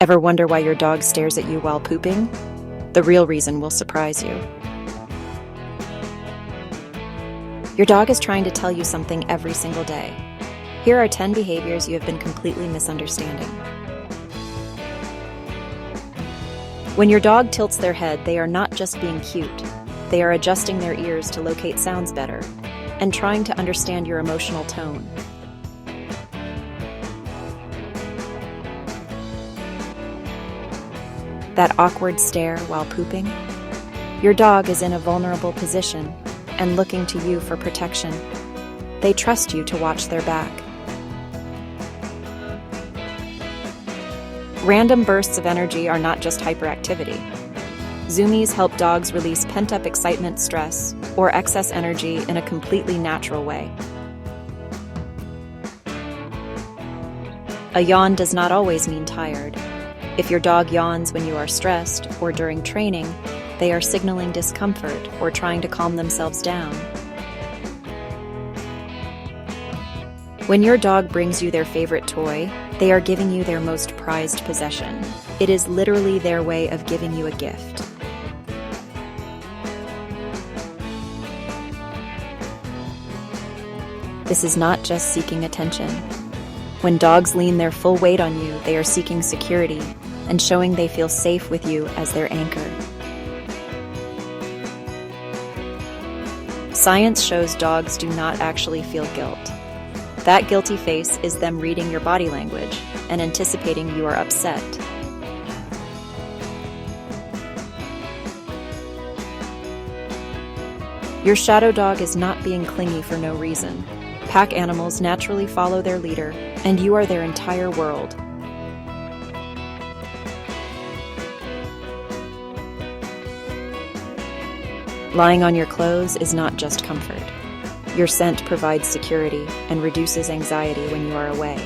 Ever wonder why your dog stares at you while pooping? The real reason will surprise you. Your dog is trying to tell you something every single day. Here are 10 behaviors you have been completely misunderstanding. When your dog tilts their head, they are not just being cute. They are adjusting their ears to locate sounds better and trying to understand your emotional tone. That awkward stare while pooping? Your dog is in a vulnerable position and looking to you for protection. They trust you to watch their back. Random bursts of energy are not just hyperactivity. Zoomies help dogs release pent-up excitement, stress, or excess energy in a completely natural way. A yawn does not always mean tired. If your dog yawns when you are stressed or during training, they are signaling discomfort or trying to calm themselves down. When your dog brings you their favorite toy, they are giving you their most prized possession. It is literally their way of giving you a gift. This is not just seeking attention. When dogs lean their full weight on you, they are seeking security and showing they feel safe with you as their anchor. Science shows dogs do not actually feel guilt. That guilty face is them reading your body language and anticipating you are upset. Your shadow dog is not being clingy for no reason. Pack animals naturally follow their leader, and you are their entire world. Lying on your clothes is not just comfort. Your scent provides security and reduces anxiety when you are away.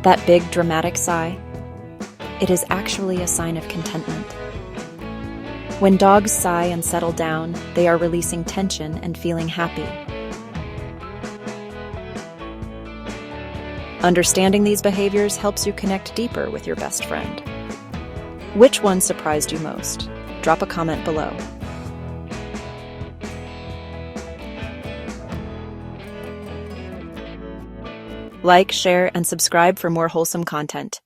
That big, dramatic sigh, it is actually a sign of contentment. When dogs sigh and settle down, they are releasing tension and feeling happy. Understanding these behaviors helps you connect deeper with your best friend. Which one surprised you most? Drop a comment below. Like, share, and subscribe for more wholesome content.